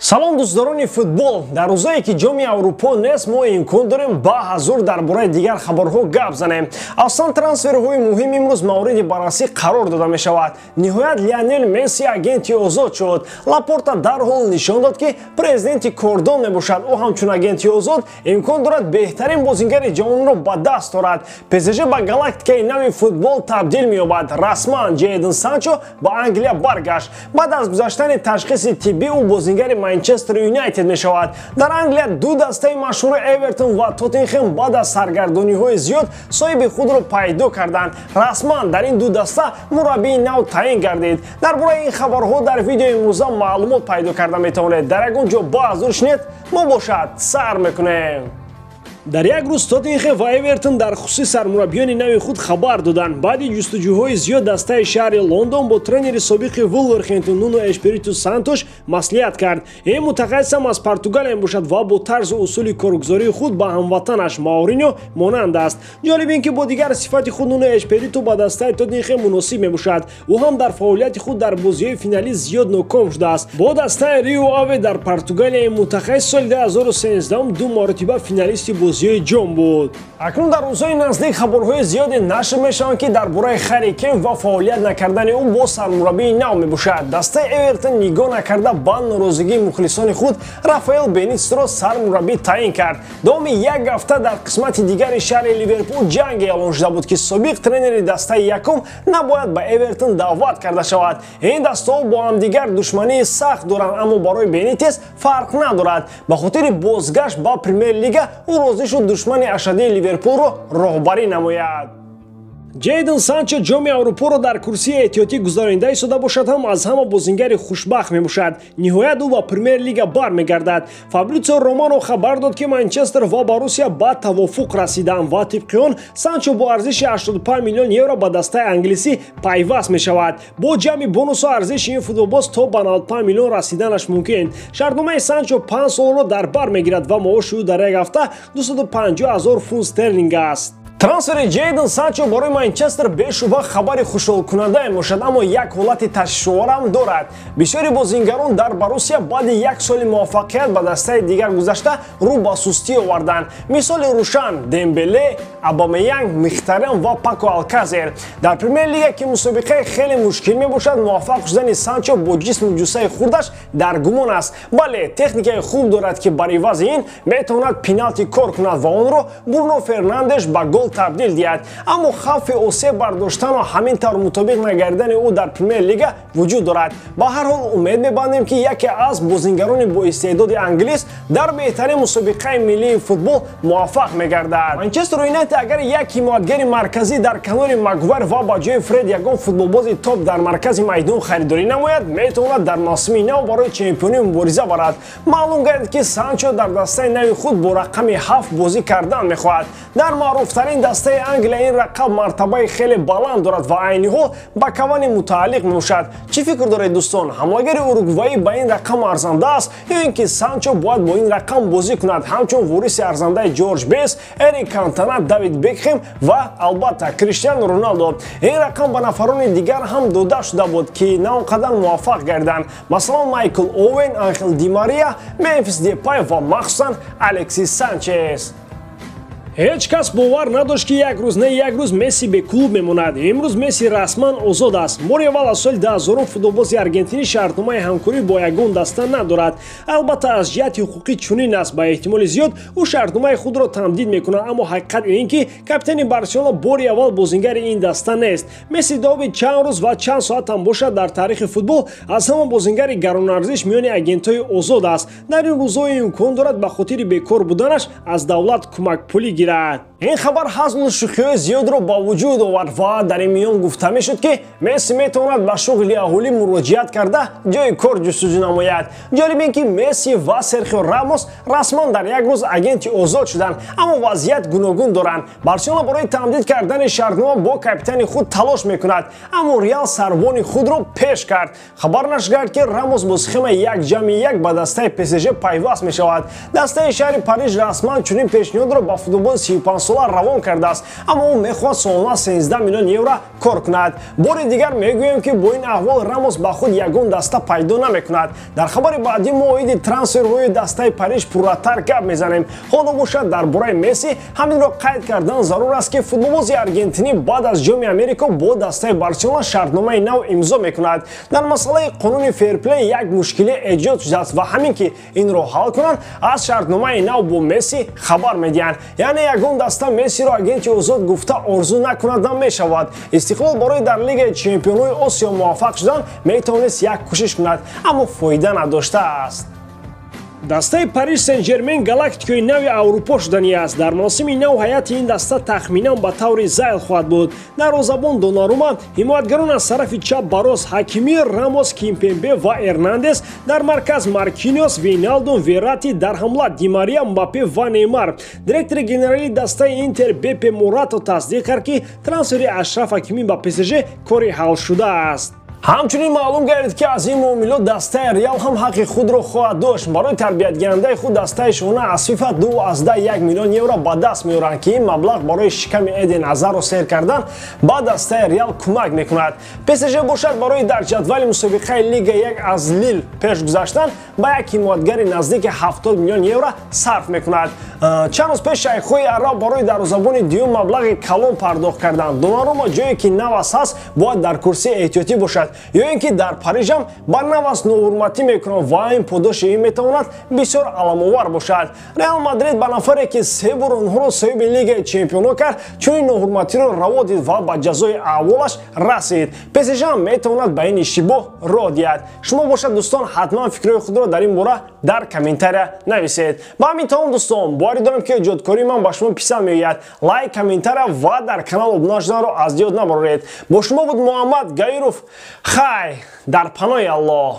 салом дӯстдорони футбол, дар рӯзае ки ҷоми Аврупо нест мо имкон дорем ба ҳазур дар бораи дигар хабарҳо гап занем. Аслан трансферҳои муҳим имрӯз мавриди баррасӣ қарор дода мешавад. Ниҳоят Лионел Месси агенти озод шуд. Лапорта дарҳол нишон дод ки президенти кордон мебошад. Ӯ ҳамчун агенти озод имкон дорад беҳтарин бозингари ҷаҳонро ба даст орад. ПСЖ ба галактикаи нави футбол табдил меёбад. РАСМАН Ҷейдон Санчо ба Англия баргашт. Баъд аз гузаштани ташхиси тиббӣ ӯ бозингари Манчестер Юнайтед мешавад. Дар Англия ду дастаи машҳури Эвертон ва Тоттенхэм баъд аз саргардониҳои зиёд соҳиби худро пайдо карданд. РАСМАН дар ин ду даста мураббии нав таъин гардид. Дар бораи ин хабарҳо дар видеои имрӯза маълумот пайдо карда метавонед. Дар ягон ҷо ба ҳазур шунед, мо бошад сар мекунем. дар як рӯз Тоттенхэм ва Эвертон дар хусуси сармураббиёни нави худ хабар доданд. Баъди ҷустуҷӯҳои зиёд дастаи шаҳри Лондон бо тренери собиқи Вулверхэмптон Нуно Эшпириту Сантош маслиҳат кард. Ин мутахассис ҳам аз Португалия мебошад ва бо тарзу усули коргузории худ ба ҳамватанаш Мауриньо монанд аст. ҷолиб ин ки бо дигар сифати худ Нуно Эшпириту ба дастаи Тоттенхэм муносиб мебошад. ӯ ҳам дар фаъолияти худ дар бозиҳои финалӣ зиёд ноком шудааст. Бо дастаи Рио Аве дар Португалия ин мутахассис соли 2013 ду маротиба финалисти бозиҳои ҷом буд. Акнун дар рӯзҳои наздик хабарҳои зиёде нашр мешаванд ки дар бораи Харри Кейн ва фаъолият накардани ӯ бо сармураббии нав мебошад. Дастаи Эвертон нигоҳ накарда ба норозигии мухлисони худ Рафаэл Бенитесро сармураббӣ таъин кард. Давоми як ҳафта дар қисмати дигари шаҳри Ливерпул ҷанг эълон шуда буд ки собиқ тренери дастаи якум набояд ба Эвертон даъват карда шавад. Ин дастаҳо бо ҳамдигар душмании сахт доранд, аммо барои Бенитес фарқ надорад. Ба хотири бозгашт ба Премер-лига ӯ розӣ шуд душмани ашадии Ливерпулро роҳбарӣ намояд. Ҷейдон Санчо ҷоми Аврупоро дар курсии эҳтиётӣ гузаронида истода бошад ҳам аз ҳама бозингари хушбахт мебошад. Ниҳоят ӯ ба Премер-лига бармегардад. Фабрицио Романо хабар дод ки Манчестер ва Боруссия ба тавофуқ расиданд ва тибқи он Санчо бо арзиши 85 миллион евро ба дастаи англисӣ пайваст мешавад. Бо ҷамъи бонусу арзиши ин футболбоз то ба 95 миллион расиданаш мумкин. Шартномаи Санчо 5 солро дар бар мегирад ва маоши ӯ дар як ҳафта 250 000 фунт стерлинг аст. Трансфери Ҷейдон Санчо барои Манчестер бешубҳа хабари хушҳолкунанда мебошад, аммо як ҳолати ташвишовар ҳам дорад. Бисёри бозингарон дар Боруссия баъди як соли муваффақият ба дастаи дигар гузашта рӯ ба сустӣ оварданд. Мисоли Рушан, Дембеле, Абамеянг, Михтарян ва Пако Алказер. Дар Премер-лига ки мусобиқаи хеле мушкил мебошад, муваффақ шудани Санчо бо ҷисму ҷусаи хурдаш дар гумон аст. Бале, техникаи хуб дорад ки бар ивази ин метавонад пеналти кор кунад ва онро Бруно Фернандеш ба гол табдил диҳад. Аммо хавфи осеб бардоштану ҳамин тавр мутобиқ нагардани ӯ дар Премер-лига вуҷуд дорад. Ба ҳар ҳол умед мебандем ки яке аз бозингарони боистеъдоди англис дар беҳтарин мусобиқаи миллии футбол муваффақ мегардад. Манчестер Юнайтед агар як ҳимоятгари марказӣ дар канори Магуайр ва ба ҷои Фред ягон футболбози топ дар маркази майдон харидорӣ намояд, метавонад дар мавсими нав барои чемпионӣ мубориза барад. Маълум гардид ки Санчо дар дастаи нави худ бо рақами 7 бозӣ кардан мехоҳад. Дар маъруфтарин дастаи Англия ин рақам мартабаи хеле баланд дорад ва айни ҳол ба Кавани мутааллиқ мебошад. Чӣ фикр доред дӯстон? Ҳамлагари уругваӣ ба ин рақам арзанда аст ё ин ки Санчо бояд бо ин рақам бозӣ кунад ҳамчун вориси арзандаи Ҷорҷ Бес, Эрик Кантона, Давид Бекхэм ва албатта Криштиану Роналдо. Ин рақам ба нафарони дигар ҳам дода шуда буд ки на он қадар муваффақ гарданд. Масалан Майкл Оуэн, Анхел Ди Мария, Мемфис Депай ва махсусан Алексис Санчес. ҳеҷ кас бовар надошт ки як рӯз не як рӯз Месси бе клуб мемонад. Имрӯз Месси расман озод аст. Мори аввал аз соли 2000 футболбози аргентинӣ шартномаи ҳамкорӣ бо ягон даста надорад. Албатта аз ҷиҳати ҳуқуқӣ чунин аст. Ба эҳтимоли зиёд ӯ шартномаи худро тамдид мекунад, аммо ҳақиқат ин ки капитани Барселона бори аввал бозингари ин даста нест. Месси давоми чанд рӯз ва чанд соат ҳам бошад дар таърихи футбол аз ҳама бозингари гаронарзиш миёни агентҳои озод аст. Дар ин рӯзҳо имкон дорад ба хотири бекор буданаш аз давлат кӯмакпулӣ гирад. ин хабар ҳазлу шӯхиҳои зиёдро ба вуҷуд овард ва дар ин миён гуфта мешуд ки Месси метавонад ба шуғли аҳолӣ муроҷиат карда ҷои кор ҷустуҷӯ намояд. ҷолиб ин ки Месси ва Серхио Рамос расман дар як рӯз агенти озод шуданд, аммо вазъият гуногун доранд. Барселона барои тамдид кардани шартнома бо капитани худ талош мекунад, аммо Реал сарвони худро пеш кард. Хабар нашр кард ки Рамос бо схемаи 1:1 ба дастаи ПСЖ пайваст мешавад. Дастаи шаҳри Париж расман чунин пешниҳодро ба футболбози чемпион 35 сола равон кардааст, аммо ӯ мехоҳад солона 13 миллион евро кор кунад. бори дигар мегӯем ки бо ин аҳвол Рамос ба худ ягон даста пайдо намекунад. дар хабари баъди мо оиди трансферҳои дастаи Париж пурратар гап мезанем. ҳоло бошад дар бораи Месси ҳаминро қайд кардан зарур аст ки футболбози аргентинӣ баъд аз ҷоми Америка бо дастаи Барселона шартномаи нав имзо мекунад. дар масъалаи қонуни ферплей як мушкиле эҷод шудааст ва ҳамин ки инро ҳал кунанд аз шартномаи нав бо Месси хабар медиҳанд. яъне ягон даста Мессиро агенти озод гуфта орзу накунада мешавад. истиқлол барои дар лигаи чемпионҳои Осиё муваффақ шудан метавонист як кӯшиш кунад, аммо фоида надоштааст. дастаи Париж Сен-Жермен галактикои нави Аврупо шудани аст. дар мавсими нав ҳайати ин даста тахминан ба таври зайл хоҳад буд. дарвозабон Донарума, ҳимоятгарон аз тарафи чап барост Ҳакими, Рамос, Кимпембе ва Эрнандес, дар марказ Маркиньос, Вейналдум, Верати, дар ҳамла Ди Мария, Мбаппе ва Неймар. директори генералии дастаи Интер Бепе Мурато тасдиқ кард ки трансфери Ашраф Ҳакими ба ПСЖ кори ҳал шудааст. ҳамчунин маълум гардид ки аз ин муомилот дастаи Реал ҳам ҳаққи худро хоҳад дошт. барои тарбиятгирандаи худ дастаи шона аз фифа 2,1 миллион евро ба даст меоранд ки ин маблағ барои шиками Эден Азарро сер кардан ба дастаи Реал кӯмак мекунад. ПСЖ бошад барои дар ҷадвали мусобиқаи Лига 1 аз Лил пеш гузаштан ба як ҳимоятгари наздики 70 миллион евро сарф мекунад. чанд рӯз пеш шайхҳои араб барои дарвозабони дуюм маблағи калон пардохт карданд. Донарума ҷое ки навас ҳаст бояд дар курсии эҳтиётӣ бошад, ё ин ки дар Парижам ба навас ноҳурматӣ мекунанд ва ин подоши ин метавонад бисёр аламовар бошад. Реал Мадрид ба нафаре ки 3 бор онҳоро соҳиби Лигаи Чемпионҳо кард чунин ноҳурматиро раво дид ва ба ҷазои авволаш расид. ПСЖ ҳам метавонад ба ин иштибоҳ роҳ диҳад. шумо бошад дӯстон, ҳатман фикрҳои худро дар ин бора дар комментария нависед. ба ҳамин тамом дӯстон, боварӣ дорам ки эҷодкории ман ба шумо писанд меояд. лайк, комментария ва дар канал обуна шуданро аз ёд набароред. бо шумо буд Муҳаммад Гаиров. Хай дар паноҳи Аллоҳ.